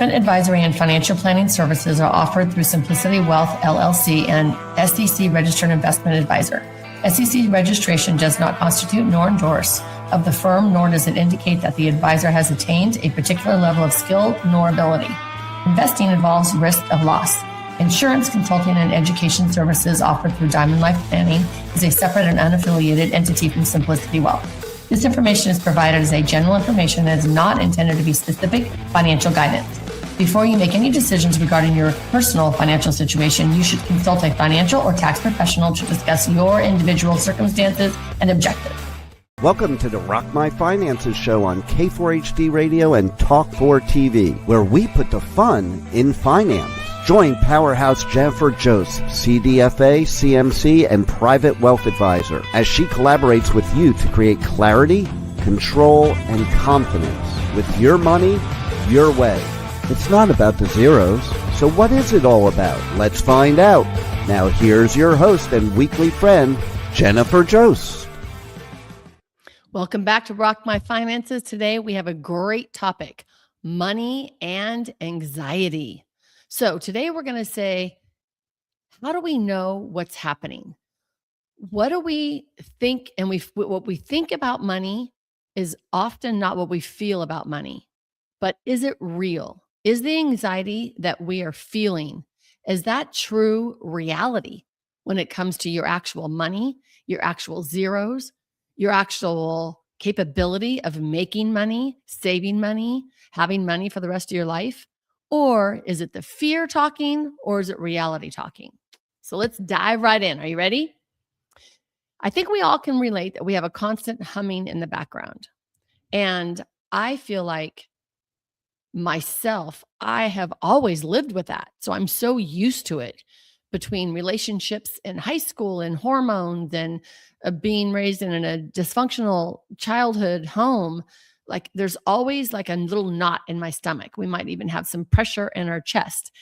Investment advisory and financial planning services are offered through Simplicity Wealth, LLC, and SEC Registered Investment Advisor. SEC registration does not constitute nor endorse of the firm, nor does it indicate that the advisor has attained a particular level of skill nor ability. Investing involves risk of loss. Insurance, consulting, and education services offered through Diamond Life Planning is a separate and unaffiliated entity from Simplicity Wealth. This information is provided as a general information and is not intended to be specific financial guidance. Before you make any decisions regarding your personal financial situation, you should consult a financial or tax professional to discuss your individual circumstances and objectives. Welcome to the Rock My Finances show on K4HD Radio and Talk4 TV, where we put the fun in finance. Join Powerhouse Jennifer Joseph, CDFA, CMC, and Private Wealth Advisor, as she collaborates with you to create clarity, control, and confidence with your money, your way. It's not about the zeros, so what is it all about? Let's find out. Now here's your host and weekly friend, Jennifer Joseph. Welcome back to Rock My Finances. Today we have a great topic, money and anxiety. So today we're going to say, how do we know what's happening? What do we think? And what we think about money is often not what we feel about money, but is it real? Is the anxiety that we are feeling, is that true reality when it comes to your actual money, your actual zeros, your actual capability of making money, saving money, having money for the rest of your life? Or is it the fear talking, or is it reality talking? So let's dive right in. Are you ready? I think we all can relate that we have a constant humming in the background. And I feel like myself, I have always lived with that. So I'm so used to it, between relationships in high school and hormones and being raised in a dysfunctional childhood home. Like there's always like a little knot in my stomach. We might even have some pressure in our chest.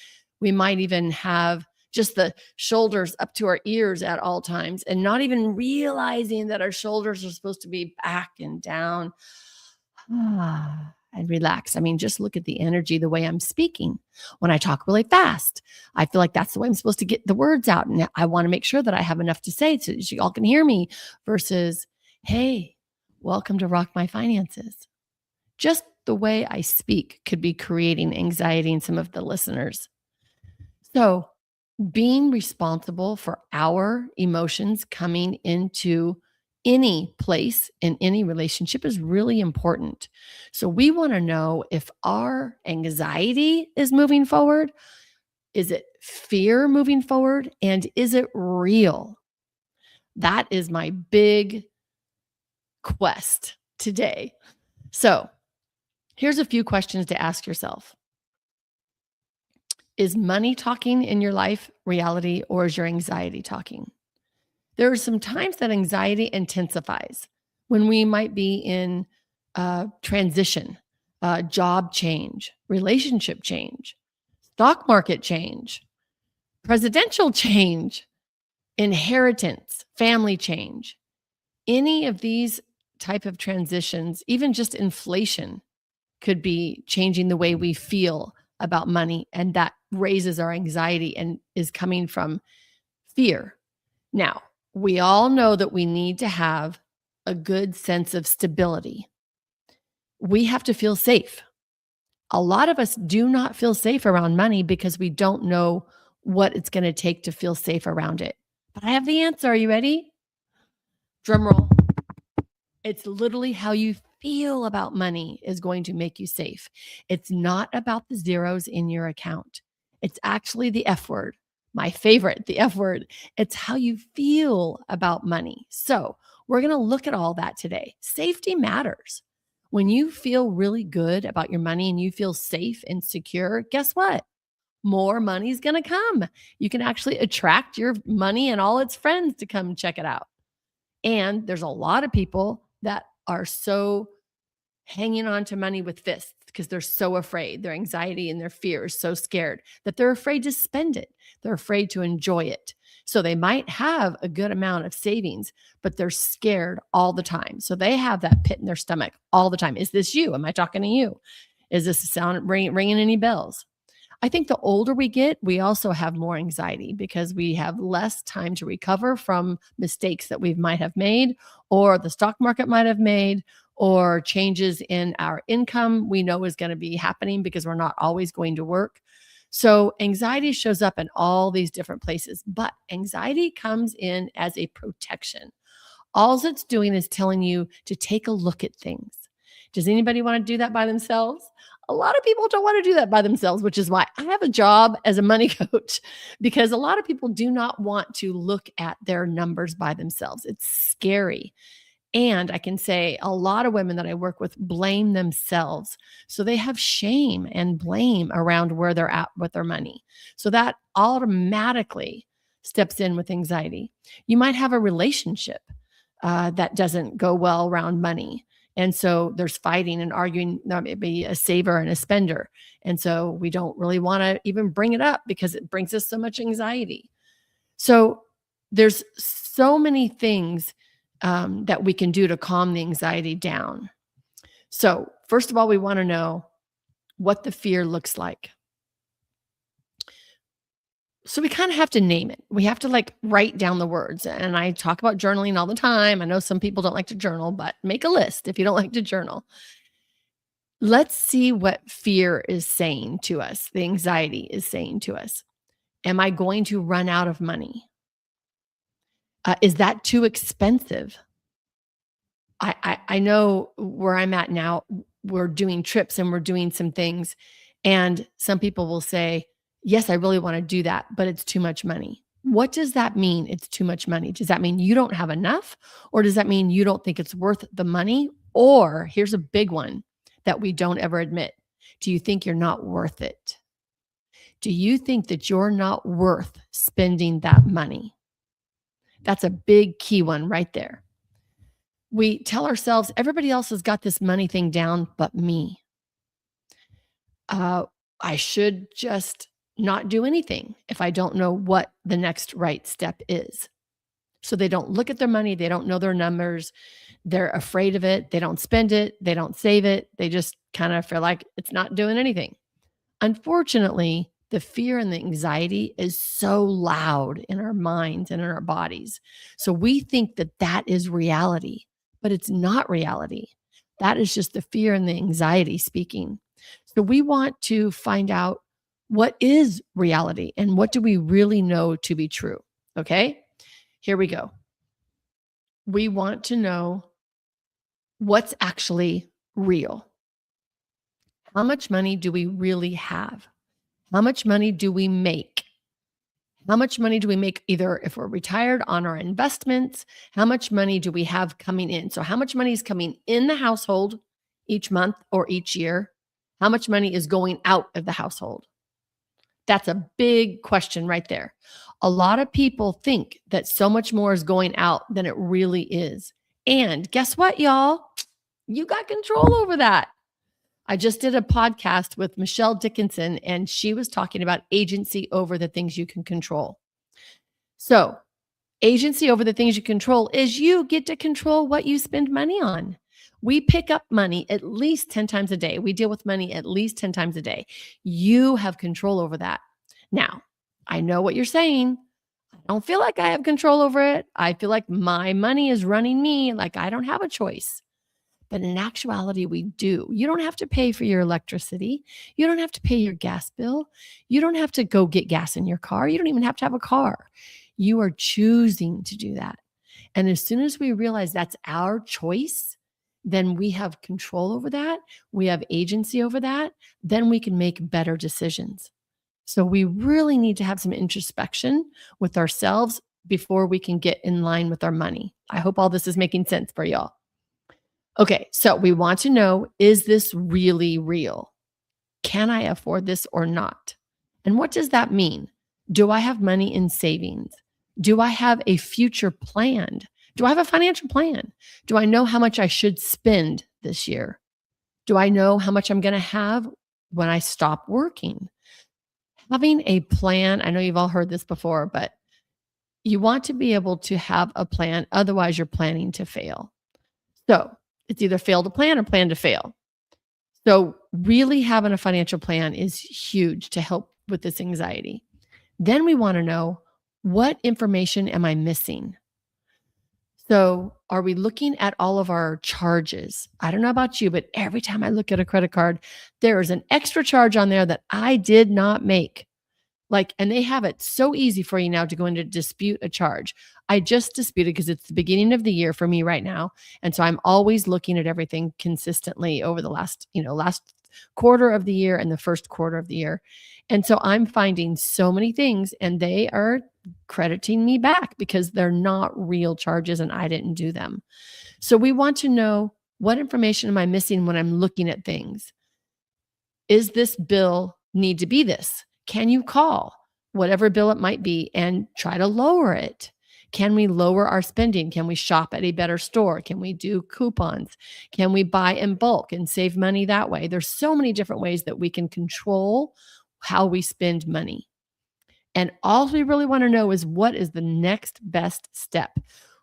We might even have just the shoulders up to our ears at all times and not even realizing that our shoulders are supposed to be back and down. And relax. I mean, just look at the energy, the way I'm speaking. When I talk really fast, I feel like that's the way I'm supposed to get the words out. And I want to make sure that I have enough to say so that you all can hear me versus, hey, welcome to Rock My Finances. Just the way I speak could be creating anxiety in some of the listeners. So being responsible for our emotions coming into any place in any relationship is really important. So we want to know if our anxiety is moving forward. Is it fear moving forward? And is it real? That is my big quest today. So here's a few questions to ask yourself. Is money talking in your life reality, or is your anxiety talking? There are some times that anxiety intensifies when we might be in transition, job change, relationship change, stock market change, presidential change, inheritance, family change. Any of these type of transitions, even just inflation, could be changing the way we feel about money, and that raises our anxiety and is coming from fear. Now, we all know that we need to have a good sense of stability. We have to feel safe. A lot of us do not feel safe around money because we don't know what it's going to take to feel safe around it. But I have the answer. Are you ready? Drum roll. It's literally how you feel about money is going to make you safe. It's not about the zeros in your account. It's actually the F word. My favorite, the F word. It's how you feel about money. So we're going to look at all that today. Safety matters. When you feel really good about your money and you feel safe and secure, guess what? More money is going to come. You can actually attract your money and all its friends to come check it out. And there's a lot of people that are so hanging on to money with fists because they're so afraid. Their anxiety and their fear is so scared that they're afraid to spend it. They're afraid to enjoy it. So they might have a good amount of savings, but they're scared all the time. So they have that pit in their stomach all the time. Is this you? Am I talking to you? Is this sound ringing any bells? I think the older we get, we also have more anxiety because we have less time to recover from mistakes that we might have made, or the stock market might have made, or changes in our income we know is going to be happening because we're not always going to work. So anxiety shows up in all these different places, but anxiety comes in as a protection. All it's doing is telling you to take a look at things. Does anybody want to do that by themselves? A lot of people don't want to do that by themselves, which is why I have a job as a money coach, because a lot of people do not want to look at their numbers by themselves. It's scary. And I can say a lot of women that I work with blame themselves. So they have shame and blame around where they're at with their money. So that automatically steps in with anxiety. You might have a relationship that doesn't go well around money. And so there's fighting and arguing, maybe a saver and a spender. And so we don't really want to even bring it up because it brings us so much anxiety. So there's so many things that we can do to calm the anxiety down. So first of all, we want to know what the fear looks like. So we kind of have to name it. We have to like write down the words. And I talk about journaling all the time. I know some people don't like to journal, but make a list if you don't like to journal. Let's see what fear is saying to us, the anxiety is saying to us. Am I going to run out of money? Is that too expensive? I know where I'm at now, we're doing trips and we're doing some things. And some people will say, yes, I really want to do that, but it's too much money. What does that mean? It's too much money. Does that mean you don't have enough? Or does that mean you don't think it's worth the money? Or here's a big one that we don't ever admit. Do you think you're not worth it? Do you think that you're not worth spending that money? That's a big key one right there. We tell ourselves, everybody else has got this money thing down, but me. I should just not do anything if I don't know what the next right step is. So they don't look at their money. They don't know their numbers. They're afraid of it. They don't spend it. They don't save it. They just kind of feel like it's not doing anything. Unfortunately, the fear and the anxiety is so loud in our minds and in our bodies. So we think that that is reality, but it's not reality. That is just the fear and the anxiety speaking. So we want to find out what is reality and what do we really know to be true. Okay, here we go. We want to know what's actually real. How much money do we really have? How much money do we make? How much money do we make either if we're retired on our investments? How much money do we have coming in? So how much money is coming in the household each month or each year? How much money is going out of the household? That's a big question right there. A lot of people think that so much more is going out than it really is. And guess what, y'all? You got control over that. I just did a podcast with Michelle Dickinson, and she was talking about agency over the things you can control. So agency over the things you control is you get to control what you spend money on. We pick up money at least 10 times a day. We deal with money at least 10 times a day. You have control over that. Now, I know what you're saying. I don't feel like I have control over it. I feel like my money is running me, like I don't have a choice. But in actuality, we do. You don't have to pay for your electricity. You don't have to pay your gas bill. You don't have to go get gas in your car. You don't even have to have a car. You are choosing to do that. And as soon as we realize that's our choice, then we have control over that. We have agency over that. Then we can make better decisions. So we really need to have some introspection with ourselves before we can get in line with our money. I hope all this is making sense for y'all. Okay, so we want to know, is this really real? Can I afford this or not? And what does that mean? Do I have money in savings? Do I have a future planned? Do I have a financial plan? Do I know how much I should spend this year? Do I know how much I'm going to have when I stop working? Having a plan, I know you've all heard this before, but you want to be able to have a plan. Otherwise, you're planning to fail. So it's either fail to plan or plan to fail. So, really having a financial plan is huge to help with this anxiety. Then we want to know, what information am I missing? So, are we looking at all of our charges? I don't know about you, but every time I look at a credit card, there is an extra charge on there that I did not make. Like, and they have it so easy for you now to go in to dispute a charge. I just disputed because it's the beginning of the year for me right now. And so I'm always looking at everything consistently over the last quarter of the year and the first quarter of the year. And so I'm finding so many things and they are crediting me back because they're not real charges and I didn't do them. So we want to know, what information am I missing when I'm looking at things? Is this bill need to be this? Can you call whatever bill it might be and try to lower it? Can we lower our spending? Can we shop at a better store? Can we do coupons? Can we buy in bulk and save money that way? There's so many different ways that we can control how we spend money. And all we really want to know is, what is the next best step?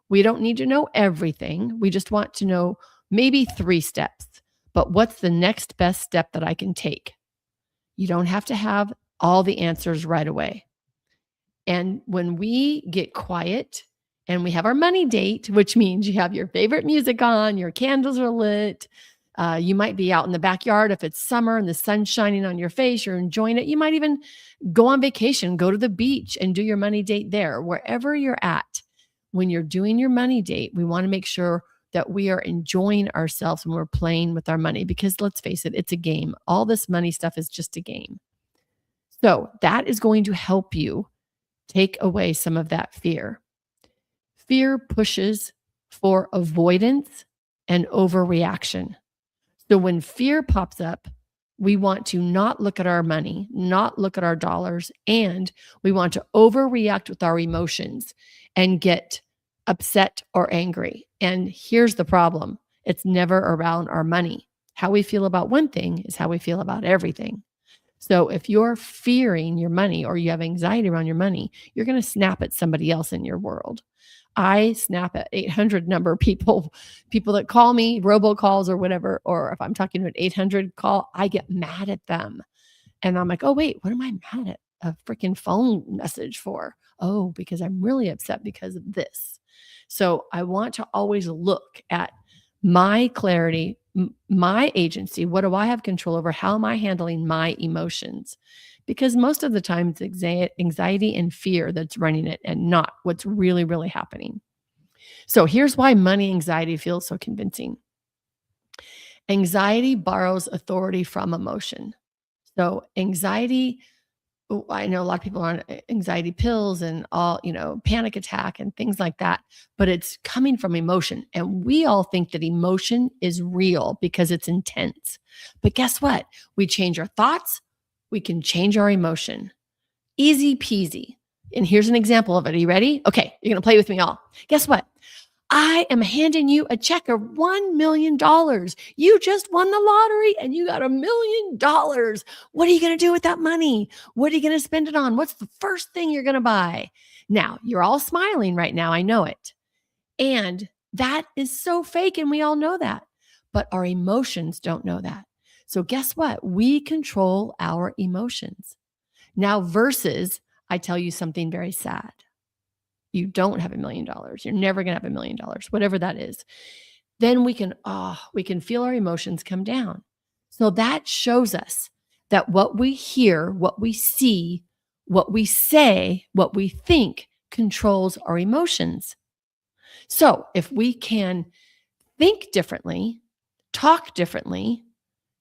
We don't need to know everything. We just want to know maybe 3 steps. But what's the next best step that I can take? You don't have to have all the answers right away. And when we get quiet and we have our money date, which means you have your favorite music on, your candles are lit, you might be out in the backyard if it's summer and the sun's shining on your face, you're enjoying it. You might even go on vacation, go to the beach and do your money date there. Wherever you're at, when you're doing your money date, we want to make sure that we are enjoying ourselves when we're playing with our money, because let's face it, it's a game. All this money stuff is just a game. So that is going to help you take away some of that fear. Fear pushes for avoidance and overreaction. So when fear pops up, we want to not look at our money, not look at our dollars, and we want to overreact with our emotions and get upset or angry. And here's the problem. It's never around our money. How we feel about one thing is how we feel about everything. So if you're fearing your money or you have anxiety around your money, you're going to snap at somebody else in your world. I snap at 800 number people that call me, robocalls or whatever, or if I'm talking to an 800 call, I get mad at them. And I'm like, oh, wait, what am I mad at a freaking phone message for? Oh, because I'm really upset because of this. So I want to always look at my clarity, my agency. What do I have control over? How am I handling my emotions? Because most of the time it's anxiety and fear that's running it and not what's really, really happening. So here's why money anxiety feels so convincing. Anxiety borrows authority from emotion. So anxiety, I know a lot of people are on anxiety pills and all, panic attack and things like that, but it's coming from emotion. And we all think that emotion is real because it's intense. But guess what? We change our thoughts, we can change our emotion. Easy peasy. And here's an example of it. Are you ready? Okay, you're going to play with me all. Guess what? I am handing you a check of $1 million. You just won the lottery and you got $1 million. What are you going to do with that money? What are you going to spend it on? What's the first thing you're going to buy? Now, you're all smiling right now. I know it. And that is so fake. And we all know that. But our emotions don't know that. So guess what? We control our emotions. Now, versus I tell you something very sad. You don't have $1 million. You're never going to have $1 million, whatever that is. Then we can feel our emotions come down. So that shows us that what we hear, what we see, what we say, what we think controls our emotions. So if we can think differently, talk differently,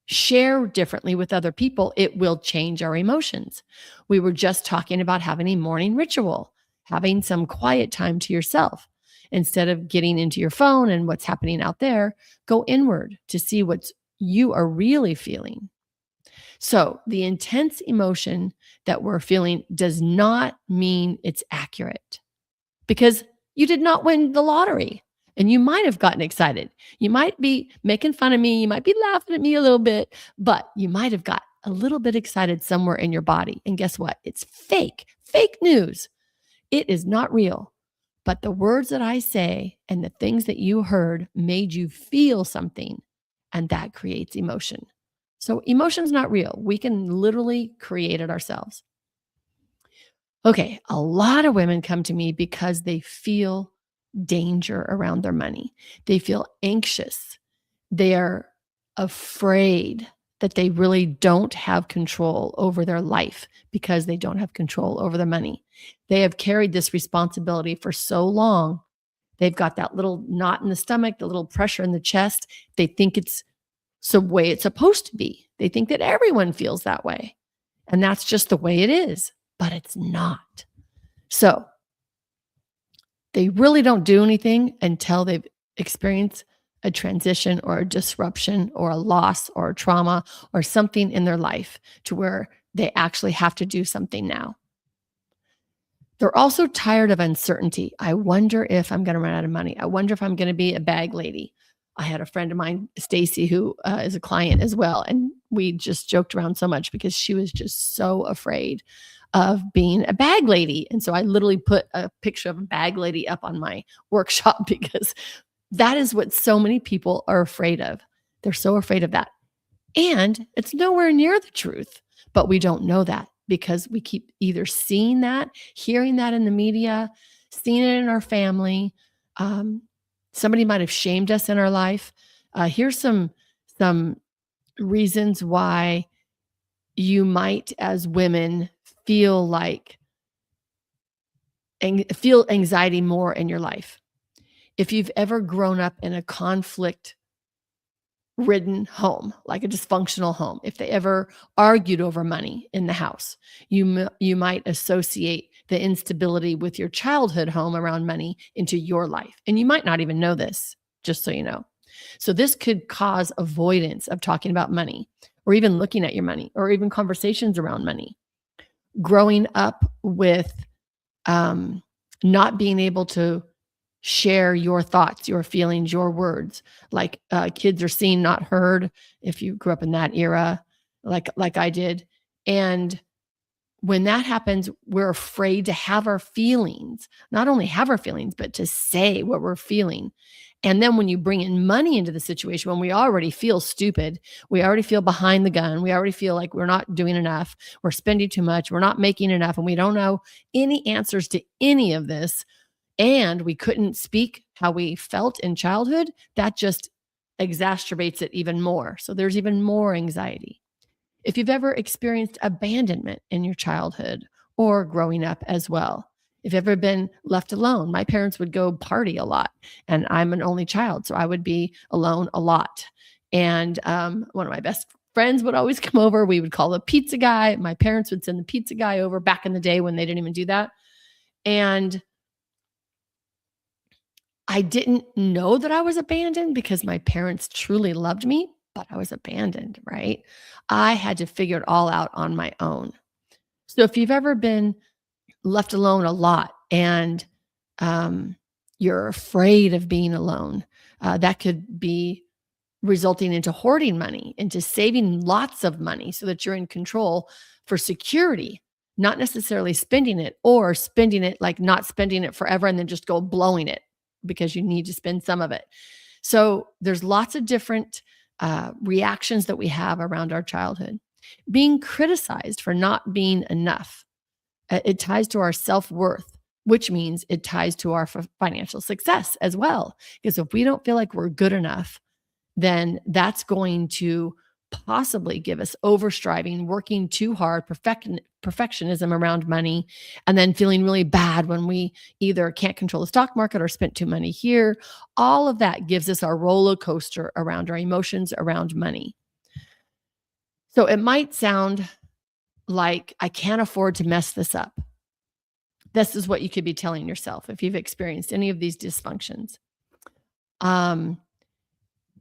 share differently with other people, it will change our emotions. We were just talking about having a morning ritual, having some quiet time to yourself. Instead of getting into your phone and what's happening out there, go inward to see what you are really feeling. So the intense emotion that we're feeling does not mean it's accurate, because you did not win the lottery. And you might have gotten excited. You might be making fun of me. You might be laughing at me a little bit, but you might have got a little bit excited somewhere in your body. And guess what? It's fake news. It is not real. But the words that I say and the things that you heard made you feel something, and that creates emotion. So emotion's not real. We can literally create it ourselves. Okay, a lot of women come to me because they feel danger around their money. They feel anxious. They're afraid that they really don't have control over their life because they don't have control over their money. They have carried this responsibility for so long. They've got that little knot in the stomach, the little pressure in the chest. They think it's the way it's supposed to be. They think that everyone feels that way. And that's just the way it is, but it's not. So they really don't do anything until they've experienced a transition or a disruption or a loss or a trauma or something in their life to where they actually have to do something now. They're also tired of uncertainty. I wonder if I'm going to run out of money. I wonder if I'm going to be a bag lady. I had a friend of mine, Stacy, who is a client as well. And we just joked around so much because she was just so afraid of being a bag lady. And so I literally put a picture of a bag lady up on my workshop because that is what so many people are afraid of. They're so afraid of that. And it's nowhere near the truth, but we don't know that because we keep either seeing that, hearing that in the media, seeing it in our family. Somebody might have shamed us in our life. Here's some reasons why you might, as women, feel anxiety more in your life. If you've ever grown up in a conflict-ridden home, like a dysfunctional home, if they ever argued over money in the house, you might associate the instability with your childhood home around money into your life. And you might not even know this, just so you know. So this could cause avoidance of talking about money or even looking at your money or even conversations around money. Growing up with not being able to share your thoughts, your feelings, your words, like kids are seen, not heard. If you grew up in that era, like I did. And when that happens, we're afraid to have our feelings, not only have our feelings, but to say what we're feeling. And then when you bring in money into the situation, when we already feel stupid, we already feel behind the gun, we already feel like we're not doing enough, we're spending too much, we're not making enough, and we don't know any answers to any of this, and we couldn't speak how we felt in childhood, that just exacerbates it even more. So there's even more anxiety. If you've ever experienced abandonment in your childhood or growing up as well, if you've ever been left alone, my parents would go party a lot, and I'm an only child, so I would be alone a lot. And one of my best friends would always come over. We would call the pizza guy. My parents would send the pizza guy over back in the day when they didn't even do that. And I didn't know that I was abandoned because my parents truly loved me, but I was abandoned, right? I had to figure it all out on my own. So if you've ever been left alone a lot and you're afraid of being alone, that could be resulting into hoarding money, into saving lots of money so that you're in control for security, not necessarily spending it or spending it like not spending it forever and then just go blowing it because you need to spend some of it. So there's lots of different reactions that we have around our childhood. Being criticized for not being enough. It ties to our self-worth, which means it ties to our financial success as well. Because if we don't feel like we're good enough, then that's going to possibly give us overstriving, working too hard, perfectionism around money, and then feeling really bad when we either can't control the stock market or spent too money here. All of that gives us our roller coaster around our emotions around money. So it might sound like I can't afford to mess this up. This is what you could be telling yourself if you've experienced any of these dysfunctions.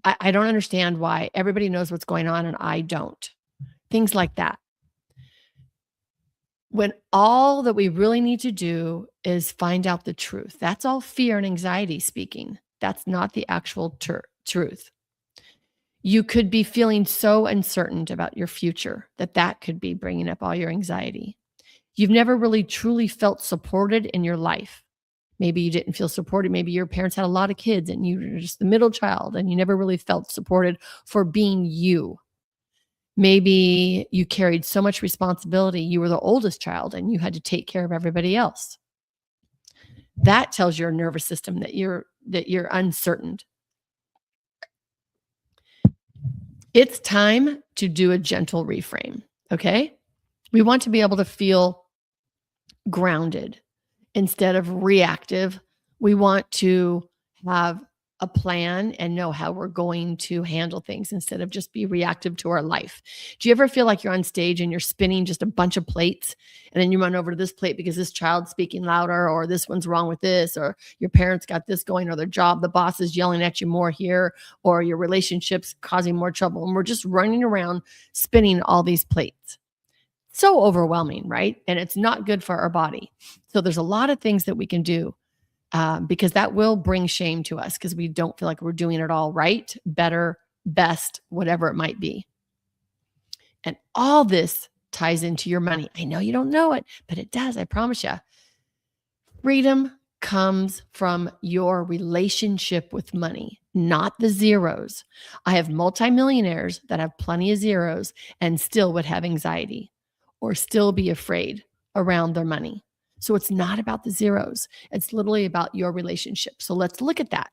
I don't understand why everybody knows what's going on and I don't. Things like that. When all that we really need to do is find out the truth. That's all fear and anxiety speaking. That's not the actual truth. You could be feeling so uncertain about your future that could be bringing up all your anxiety. You've never really truly felt supported in your life. Maybe you didn't feel supported. Maybe your parents had a lot of kids and you were just the middle child and you never really felt supported for being you. Maybe you carried so much responsibility. You were the oldest child and you had to take care of everybody else. That tells your nervous system that you're uncertain. It's time to do a gentle reframe, okay? We want to be able to feel grounded instead of reactive. We want to have a plan and know how we're going to handle things instead of just be reactive to our life. Do you ever feel like you're on stage and you're spinning just a bunch of plates and then you run over to this plate because this child's speaking louder, or this one's wrong with this, or your parents got this going, or their job, the boss is yelling at you more here, or your relationship's causing more trouble, and we're just running around spinning all these plates? So overwhelming, right? And it's not good for our body. So there's a lot of things that we can do because that will bring shame to us because we don't feel like we're doing it all right, better, best, whatever it might be. And all this ties into your money. I know you don't know it, but it does, I promise you. Freedom comes from your relationship with money, not the zeros. I have multimillionaires that have plenty of zeros and still would have anxiety or still be afraid around their money. So it's not about the zeros. It's literally about your relationship. So let's look at that.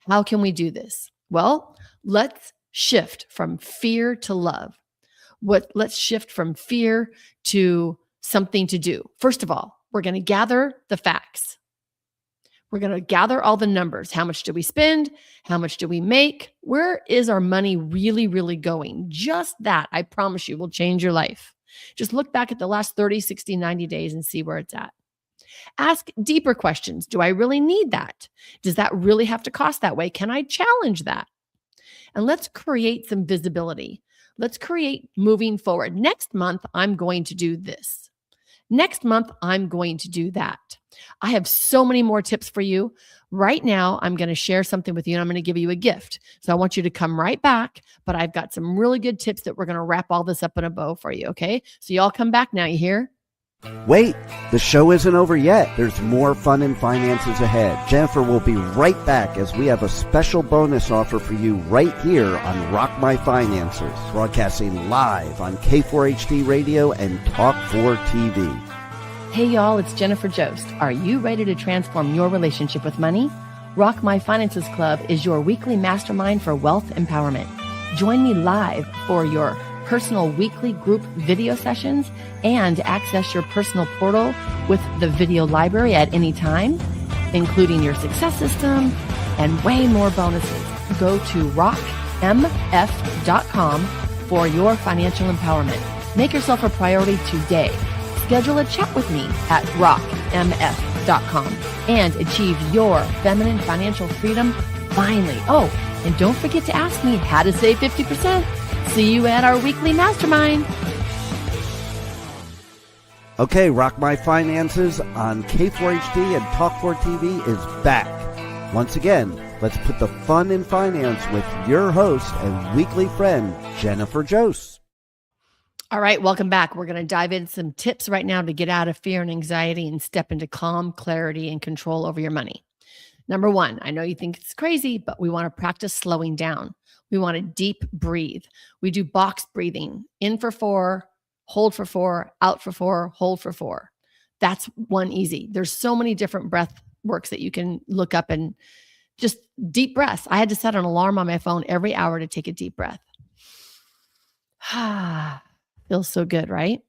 How can we do this? Well, let's shift from fear to love. Let's shift from fear to something to do. First of all, we're going to gather the facts. We're going to gather all the numbers. How much do we spend? How much do we make? Where is our money really, really going? Just that, I promise you, will change your life. Just look back at the last 30, 60, 90 days and see where it's at. Ask deeper questions. Do I really need that? Does that really have to cost that way? Can I challenge that? And let's create some visibility. Let's create moving forward. Next month, I'm going to do this. Next month, I'm going to do that. I have so many more tips for you. Right now, I'm going to share something with you and I'm going to give you a gift. So I want you to come right back, but I've got some really good tips that we're going to wrap all this up in a bow for you, okay? So y'all come back now, you hear? Wait, the show isn't over yet. There's more fun and finances ahead. Jennifer will be right back as we have a special bonus offer for you right here on Rock My Finances, broadcasting live on K4HD Radio and Talk 4 TV. Hey y'all, it's Jennifer Jost. Are you ready to transform your relationship with money? Rock My Finances Club is your weekly mastermind for wealth empowerment. Join me live for your personal weekly group video sessions and access your personal portal with the video library at any time, including your success system and way more bonuses. Go to rockmf.com for your financial empowerment. Make yourself a priority today. Schedule a chat with me at rockmf.com and achieve your feminine financial freedom finally. Oh, and don't forget to ask me how to save 50%. See you at our weekly mastermind. Okay, Rock My Finances on K4HD and Talk 4 TV is back. Once again, let's put the fun in finance with your host and weekly friend, Jennifer Jost. All right, welcome back. We're going to dive into some tips right now to get out of fear and anxiety and step into calm, clarity, and control over your money. Number one, I know you think it's crazy, but we want to practice slowing down. We want to deep breathe. We do box breathing. In for 4, hold for 4, out for 4, hold for 4. That's one easy. There's so many different breath works that you can look up and just deep breaths. I had to set an alarm on my phone every hour to take a deep breath. Feels so good, right?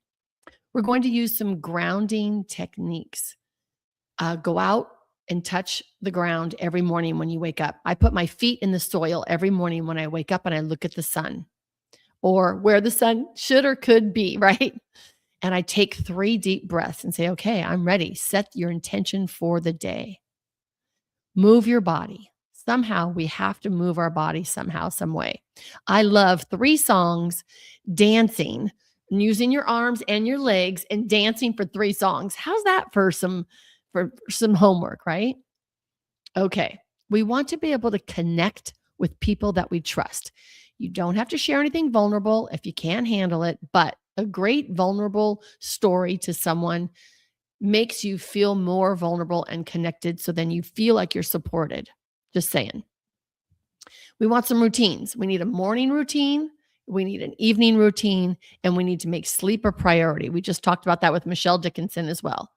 We're going to use some grounding techniques. Go out and touch the ground every morning when you wake up. I put my feet in the soil every morning when I wake up and I look at the sun or where the sun should or could be, right? And I take 3 deep breaths and say, okay, I'm ready. Set your intention for the day. Move your body. Somehow we have to move our body somehow, some way. I love 3 songs, dancing, using your arms and your legs and dancing for 3 songs. How's that for some homework, right? Okay. We want to be able to connect with people that we trust. You don't have to share anything vulnerable if you can't handle it, but a great vulnerable story to someone makes you feel more vulnerable and connected. So then you feel like you're supported. Just saying. We want some routines. We need a morning routine. We need an evening routine, and we need to make sleep a priority. We just talked about that with Michelle Dickinson as well.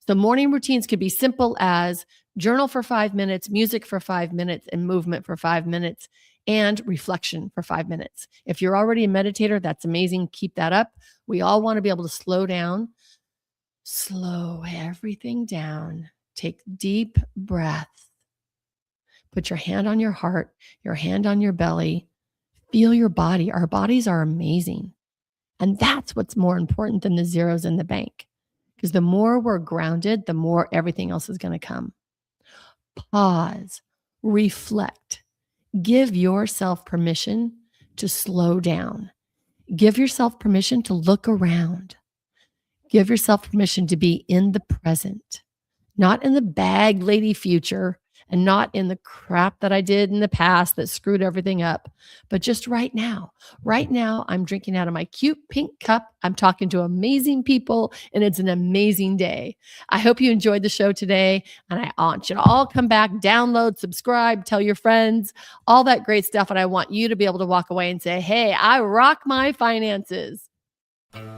So morning routines could be simple as journal for 5 minutes, music for 5 minutes, and movement for 5 minutes, and reflection for 5 minutes. If you're already a meditator, that's amazing. Keep that up. We all want to be able to slow down, slow everything down. Take deep breaths. Put your hand on your heart, your hand on your belly. Feel your body. Our bodies are amazing. And that's what's more important than the zeros in the bank. Because the more we're grounded, the more everything else is going to come. Pause, reflect, give yourself permission to slow down. Give yourself permission to look around. Give yourself permission to be in the present, not in the bag lady future, and not in the crap that I did in the past that screwed everything up, but just right now. Right now, I'm drinking out of my cute pink cup. I'm talking to amazing people, and it's an amazing day. I hope you enjoyed the show today, and I want you to all come back, download, subscribe, tell your friends, all that great stuff, and I want you to be able to walk away and say, hey, I rock my finances.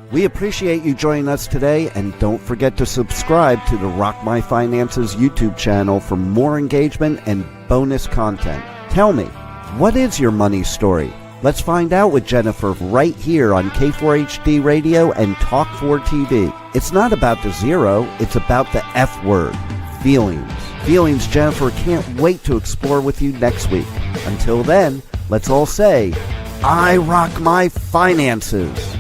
We appreciate you joining us today, and don't forget to subscribe to the Rock My Finances YouTube channel for more engagement and bonus content. Tell me, what is your money story? Let's find out with Jennifer right here on K4HD Radio and Talk 4 TV. It's not about the zero, it's about the F word, feelings. Feelings Jennifer can't wait to explore with you next week. Until then, let's all say, I rock my finances.